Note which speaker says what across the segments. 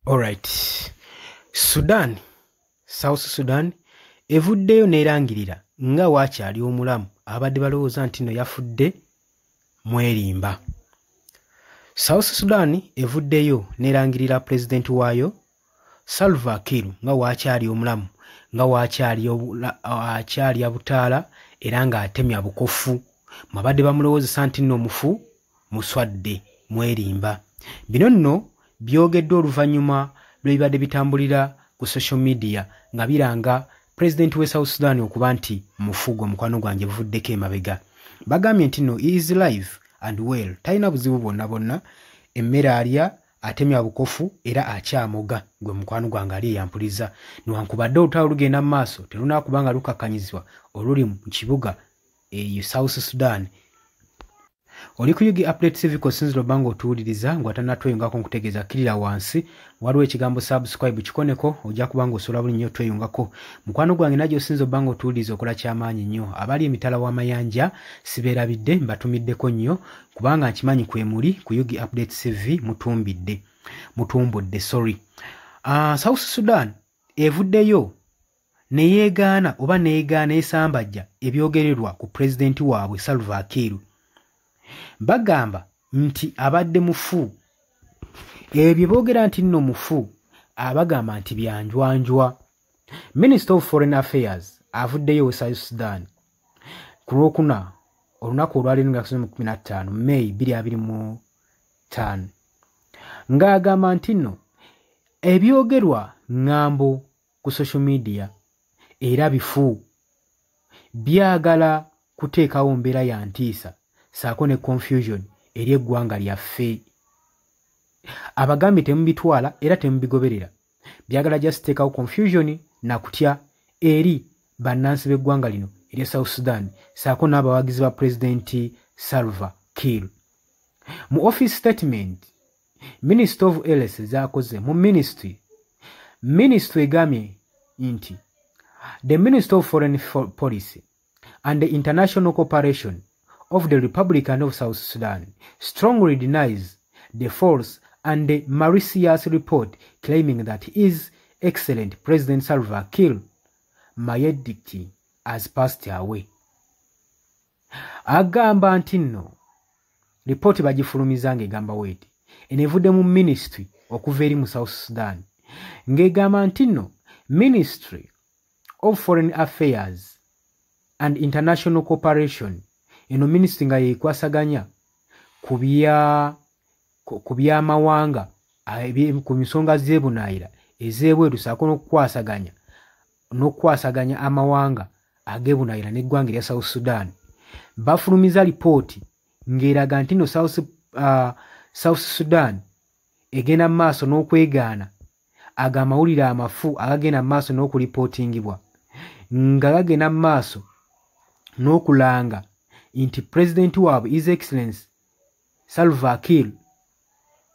Speaker 1: Alright. Sudan, South Sudan, evuddeyo n'erangirira nga waakyali omulamu abadde balowooza nti nno yafudde mwerimba. South Sudan evuddeyo n'erangirira pulezidenti waayo Salva Kiir nga waakyali omulamu, nga waakyali abutaala era ng'atemya bukofu. Mwabadde bamulowoozesa nti nno mufu muswadde mwerimba. Bino nno byogeddwa oluvannyuma lw'ebibadde bitambulira ku social media nga biranga pulezidenti w'e South Sudan okuba nti mufu gwe mukwano gwange buvuddeko emabega. Bagambye nti nno he is live and well, talina buzibu bwonna bwonna, emmere alya, atemya bukofu era akyamoga gwe mukwano gwange ali eyampuliza. Newankubadde olutalo lugenda mu maaso terunakuba nga lukakkanyizibwa oluli mu kibuga eyo South Sudan. Oli ku Yugi Update TV kosinziro bango otuwuliriza ng'atanatweyungako nkutegeeza kirira wansi waliwo ekigambo subscribe kikoneko ojja kubanga osobola buli nnyo tweyungako. Mukwano gwange najjo osinza bango otuwuliriza okola kyamaanyi nnyo. Abali emitala w'amayanja sibeerabidde mbatumiddeko nnyo kubanga nkimanyi kwemuli ku Yugi Update TV mutumbudde. South Sudan evuddeyo neyeegaana oba neegaana esambajja ebyogererwa ku pulezidenti waabwe Salva Kiir. Bagamba nti abadde mufu. Ebyo boogera nti nno mufu abagamba nti byanjwanjwa. Minister of Foreign Affairs avuddeyo South Sudan ku Lwokuna olunaku olwaleero nga 15 May 2025 ng'agamba nti nno ebyogerwa ŋŋambo ku social media era bifu, byagala kuteekawo mbeera ya ntiisa saako ne confusion eri eggwanga lyaffe. Abagambye temubitwala era temubigoberera, byagala just teekawo confusion na kutya eri bannansi b'eggwanga lino erya South Sudan saako n'abawagizi ba pulezidenti Salva Kiir. Mu office statement Minister of Health zaakoze mu ministry egambye nti the Minister of Foreign Policy and the International Cooperation of the Republic of South Sudan strongly denies the false and the malicious report claiming that His Excellent President Salva Kiir Mayardit has passed away. Agamba nti nno report bagifulumizanga egamba weti enevudde mu ministry okuva eri mu South Sudan ng'egamba nti nno Ministry of Foreign Affairs and International Cooperation eno ministry nga yekwasaganya ku byamawanga ku nsonga z'ebunaayira ez'ebweru saako n'okukwasaganya amawanga ag'ebunaayira n'eggwanga erya South Sudan. Bafulumiza lipooti ng'eraga nti no South Sudan egenda mu maaso n'okwegaana aga amawulire amafu agagenda mu maaso n'okulipootingibwa nga gagenda mu maaso n'okulanga nti pulezidenti waabwe His Excellency Salva Kiir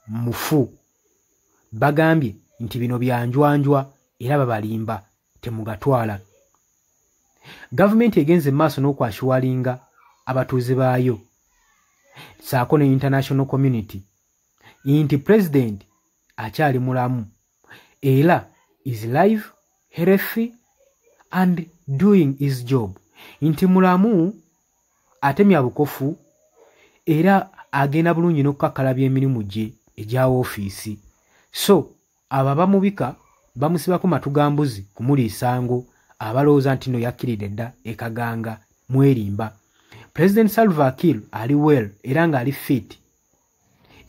Speaker 1: mufu. Bagambye nti bino byanjwanjwa era babalimba temugatwala. Gavumenti egenze maaso n'okwashuwalinga abatuuze baayo saako ne international community nti pulezidenti akyali mulamu era is live, healthy and doing his job. Nti mulamu atemya bukofu era agenda bulungi n'okukakkalabya emirimu gye egya ofiisi. So abo bamubika bamusibako matugambuzi kumuli isango abalowooza nti no yakkiridde dda ekaganga mwerimba. President Salva Kiir ali well era ng'ali fit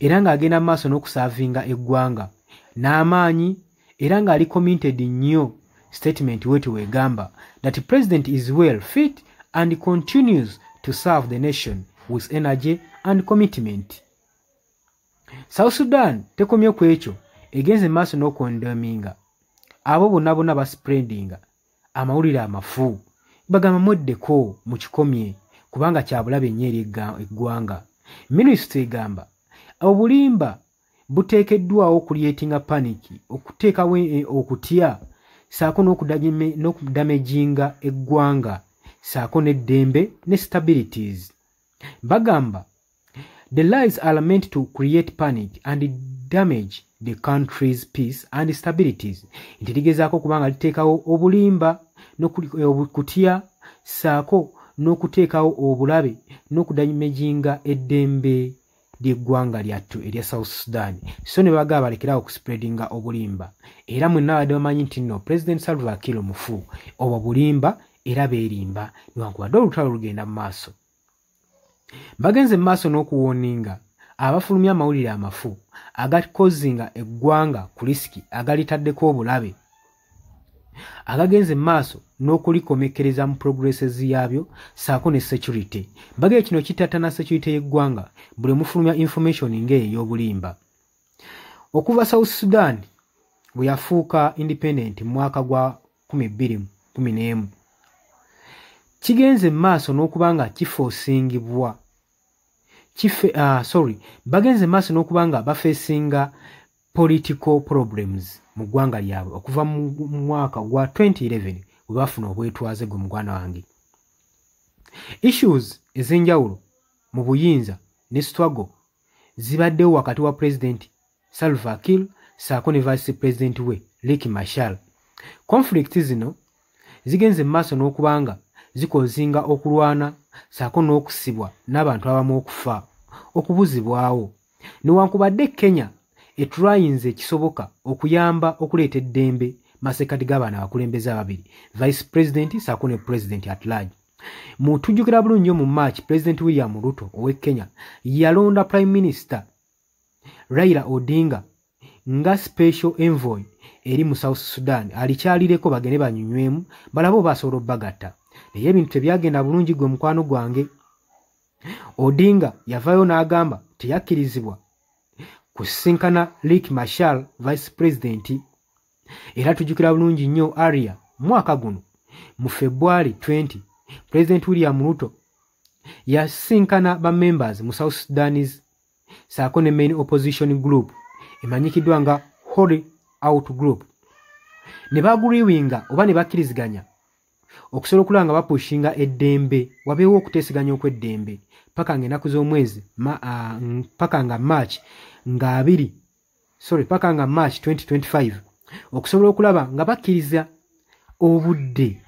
Speaker 1: era ng'agenda mu maaso n'okusaavinga eggwanga n'amaanyi era ng'ali committed nnyo. Statement wetu wegamba that president is well fit and continues to serve the nation with energy and commitment. South Sudan tekomye ku ekyo egenze maaso n'okondominga abo bonna baspreadinga amawulire amafu bagamba mweddeko mu kikomye kubanga kyabulabe nnyo eri eggwanga. Ministry egamba obulimba buteekeddwawo creating a panic okuteekawo okutya saako n'okudamejinga eggwanga saako n'eddembe ne stabilities. Bagamba the lies are meant to create panic and damage the country's peace and stabilities. Nti ligezaako kubanga liteekawo obulimba n'okutya saako n'okuteekawo obulabe n'okudamejinga eddembe ly'eggwanga lyattu erya South Sudan. So ne bagaba balekerawo okuspreadinga obulimba. Era mwenna badde bamanyi nti nno President Salva Kiir mufu obwo bulimba era beerimba newankubadde olutalo lugenda mu maaso. Bagenze mu maaso n'okuwooninga abafulumya amawulire amafu agakozinga eggwanga ku risiki agalitadeko obulabe. Agagenze mu maaso n'okulikomekereza mu progresses yaabyo saako ne security. Bagee kino kitattana security y'eggwanga buli mufulumya information ng'ey'obulimba. Okuva South Sudan bwe yafuuka independent mu mwaka gwa 2011 kigenze mu maaso n'okubanga kifoosingibwa bagenze mu maaso n'okubanga bafeesinga political problems mu ggwanga lyabwe okuva mu mwaka gwa 2011 bwe bafuna obwetwaze gwe mugwana wange. Issues ez'enjawulo mu buyinza ne struggle zibaddewo wakati wa President Salva Kiir saako ne Vice President we Riek Machar. Conflict zino zigenze mu maaso n'okubanga zikozinga okulwana saako n'okusibwa n'abantu abamu okufa okubuzibwawo. Newankubadde Kenya etulwayinza ekisoboka okuyamba okuleeta eddembe masekati g'abaana abakulembeze ababiri Vice President saako ne President at large. Mutujjukira bulungi mu March President William Ruto ow'e Kenya yalonda Prime Minister Raila Odinga nga special envoy eri mu South Sudan alikyalireko bagende banyunywemu balabo basobola obbagatta. Naye ebintu tebyagenda bulungi gwe mukwano gwange. Odinga yavaayo n'agamba teyakkirizibwa kusisinkana Riek Machar Vice President. Era tujjukira bulungi nnyo area mwaka guno mu February 20 President William Ruto yasinkana ba members mu South Sudanese saako ne main opposition group emanyikiddwa nga Holy Out Group ne baguriwinga oba ne bakkiriziganya okusobola okulanga bapushinga eddembe wabeewo okuteeseganya okw'eddembe paka ng'ennaku z'omwezi paka nga March 2025 okusobola okulaba nga bakkiriza obudde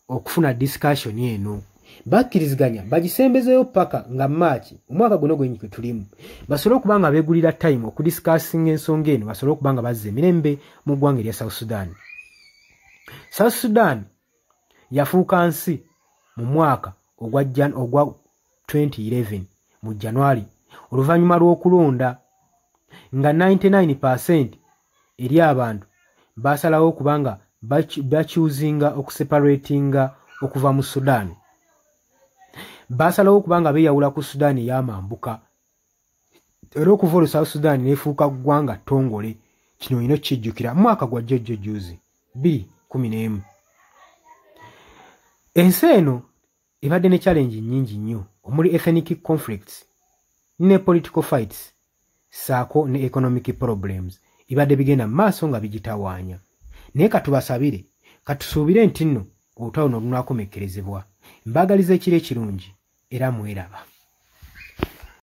Speaker 1: okufuna discussion eno. Bakkiriziganya bagisembezeyo paka nga March omwaka guno gwe tulimu basobole okuba nga beegulira time okudiscussinga ensonga eno basobole okuba nga bazza emirembe mu ggwanga erya South Sudan. South Sudan yafuuka nsi mu mwaka ogwa 2011 mu January oluvannyuma lw'okulonda nga 99% eri abantu basalawo okubanga bachuzinga okuseparatinga okuva mu Sudan. Basalawo okubanga beeyawula ku Sudan y'amambuka. Era okuva South Sudan neefuuka ggwanga ttongole. Kino ino kijjukira mwaka gwa jjojjo juzi 2011. Ensi eno ebadde ne challenge nnyingi nnyo omuli ethnic conflicts ne political fights saako ne economic problems ibadde bigenda mu maaso nga bigitawaanya. Naye katubasabire katusuubire nti nno olutalo luno lunaakomekkerezebwa. Mbagaliza ekiro ekirungi era mweraba.